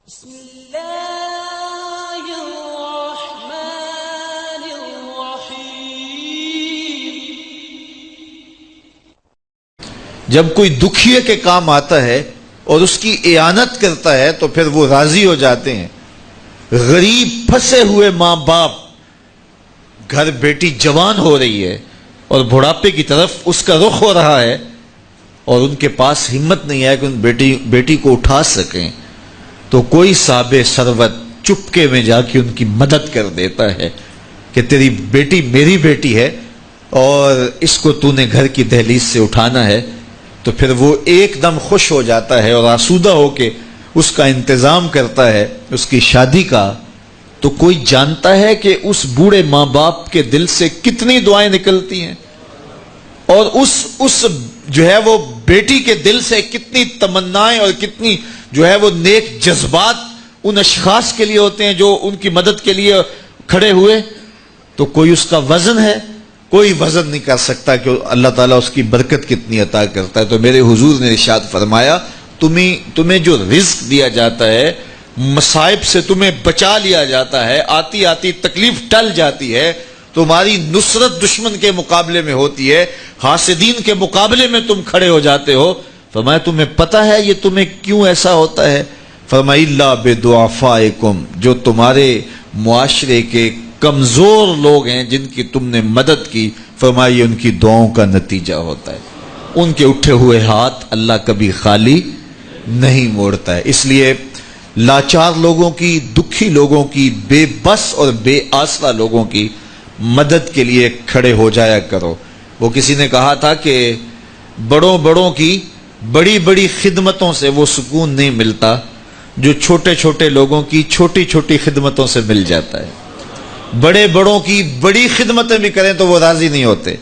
بسم اللہ الرحمن الرحیم۔ جب کوئی دکھیے کے کام آتا ہے اور اس کی اعانت کرتا ہے تو پھر وہ راضی ہو جاتے ہیں۔ غریب پھنسے ہوئے ماں باپ، گھر بیٹی جوان ہو رہی ہے اور بڑھاپے کی طرف اس کا رخ ہو رہا ہے اور ان کے پاس ہمت نہیں ہے کہ ان بیٹی کو اٹھا سکیں، تو کوئی صاحب ثروت چپکے میں جا کے ان کی مدد کر دیتا ہے کہ تیری بیٹی میری بیٹی ہے اور اس کو تو نے گھر کی دہلیز سے اٹھانا ہے، تو پھر وہ ایک دم خوش ہو جاتا ہے اور آسودہ ہو کے اس کا انتظام کرتا ہے اس کی شادی کا۔ تو کوئی جانتا ہے کہ اس بوڑھے ماں باپ کے دل سے کتنی دعائیں نکلتی ہیں اور اس جو ہے وہ بیٹی کے دل سے کتنی تمنائیں اور کتنی جو ہے وہ نیک جذبات ان اشخاص کے لیے ہوتے ہیں جو ان کی مدد کے لیے کھڑے ہوئے۔ تو کوئی اس کا وزن ہے؟ کوئی وزن نہیں کر سکتا کہ اللہ تعالیٰ اس کی برکت کتنی عطا کرتا ہے۔ تو میرے حضور نے ارشاد فرمایا، تمہیں جو رزق دیا جاتا ہے، مصائب سے تمہیں بچا لیا جاتا ہے، آتی آتی تکلیف ٹل جاتی ہے، تمہاری نصرت دشمن کے مقابلے میں ہوتی ہے، حاسدین کے مقابلے میں تم کھڑے ہو جاتے ہو۔ فرمایا تمہیں پتہ ہے یہ تمہیں کیوں ایسا ہوتا ہے؟ فرمایا الا بدعفائکم، جو تمہارے معاشرے کے کمزور لوگ ہیں جن کی تم نے مدد کی، فرمایا یہ ان کی دعاؤں کا نتیجہ ہوتا ہے۔ ان کے اٹھے ہوئے ہاتھ اللہ کبھی خالی نہیں موڑتا ہے۔ اس لیے لاچار لوگوں کی، دکھی لوگوں کی، بے بس اور بے آسرا لوگوں کی مدد کے لیے کھڑے ہو جایا کرو۔ وہ کسی نے کہا تھا کہ بڑوں کی بڑی بڑی خدمتوں سے وہ سکون نہیں ملتا جو چھوٹے چھوٹے لوگوں کی چھوٹی چھوٹی خدمتوں سے مل جاتا ہے۔ بڑوں کی بڑی خدمتیں بھی کریں تو وہ راضی نہیں ہوتے،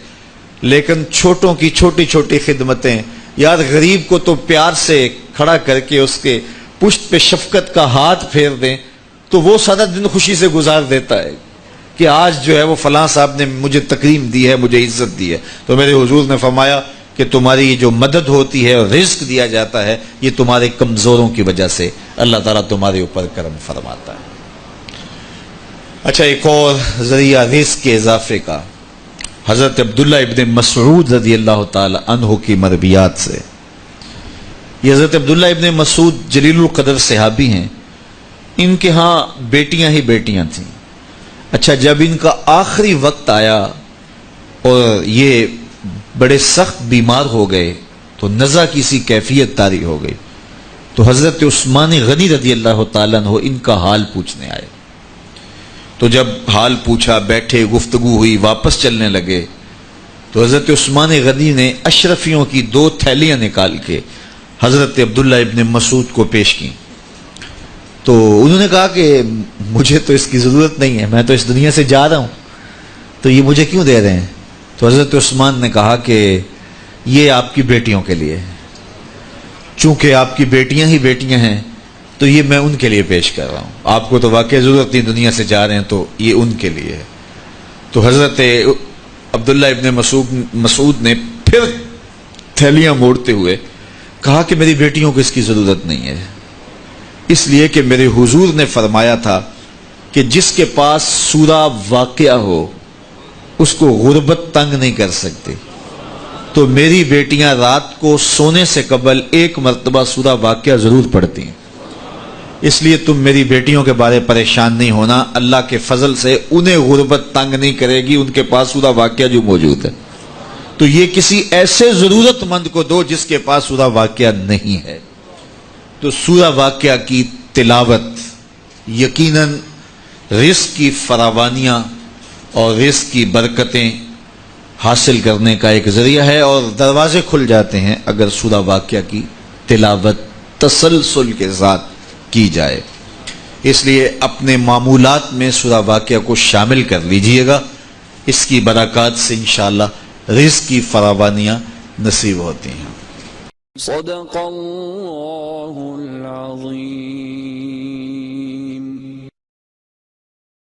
لیکن چھوٹوں کی چھوٹی چھوٹی خدمتیں، یار غریب کو تو پیار سے کھڑا کر کے اس کے پشت پہ شفقت کا ہاتھ پھیر دیں تو وہ سارا دن خوشی سے گزار دیتا ہے کہ آج جو ہے وہ فلاں صاحب نے مجھے تکریم دی ہے، مجھے عزت دی ہے۔ تو میرے حضور نے فرمایا کہ تمہاری جو مدد ہوتی ہے اور رزق دیا جاتا ہے یہ تمہارے کمزوروں کی وجہ سے اللہ تعالیٰ تمہارے اوپر کرم فرماتا ہے۔ اچھا، ایک اور ذریعہ رزق کے اضافے کا حضرت عبداللہ ابن مسعود رضی اللہ تعالی عنہ کی مرویات سے۔ یہ حضرت عبداللہ ابن مسعود جلیل القدر صحابی ہیں، ان کے ہاں بیٹیاں ہی بیٹیاں تھیں۔ اچھا، جب ان کا آخری وقت آیا اور یہ بڑے سخت بیمار ہو گئے تو نزع کی سی کیفیت طاری ہو گئی، تو حضرت عثمان غنی رضی اللہ تعالیٰ عنہ ان کا حال پوچھنے آئے۔ تو جب حال پوچھا، بیٹھے، گفتگو ہوئی، واپس چلنے لگے، تو حضرت عثمان غنی نے اشرفیوں کی 2 تھیلیاں نکال کے حضرت عبداللہ ابن مسعود کو پیش کی۔ تو انہوں نے کہا کہ مجھے تو اس کی ضرورت نہیں ہے، میں تو اس دنیا سے جا رہا ہوں، تو یہ مجھے کیوں دے رہے ہیں؟ تو حضرت عثمان نے کہا کہ یہ آپ کی بیٹیوں کے لیے، چونکہ آپ کی بیٹیاں ہی بیٹیاں ہیں تو یہ میں ان کے لیے پیش کر رہا ہوں، آپ کو تو واقعی ضرورت نہیں، دنیا سے جا رہے ہیں تو یہ ان کے لیے ہے۔ تو حضرت عبداللہ ابن مسعود نے پھر تھیلیاں موڑتے ہوئے کہا کہ میری بیٹیوں کو اس کی ضرورت نہیں ہے، اس لیے کہ میرے حضور نے فرمایا تھا کہ جس کے پاس سورہ واقعہ ہو اس کو غربت تنگ نہیں کر سکتی، تو میری بیٹیاں رات کو سونے سے قبل 1 مرتبہ سورہ واقعہ ضرور پڑھتی ہیں، اس لیے تم میری بیٹیوں کے بارے پریشان نہیں ہونا، اللہ کے فضل سے انہیں غربت تنگ نہیں کرے گی، ان کے پاس سورہ واقعہ جو موجود ہے۔ تو یہ کسی ایسے ضرورت مند کو دو جس کے پاس سورہ واقعہ نہیں ہے۔ تو سورہ واقعہ کی تلاوت یقیناً رزق کی فراوانیاں اور رزق کی برکتیں حاصل کرنے کا ایک ذریعہ ہے، اور دروازے کھل جاتے ہیں اگر سورہ واقعہ کی تلاوت تسلسل کے ساتھ کی جائے۔ اس لیے اپنے معمولات میں سورہ واقعہ کو شامل کر لیجئے گا، اس کی برکات سے انشاءاللہ رزق کی فراوانیاں نصیب ہوتی ہیں۔ صدق اللہ العظیم۔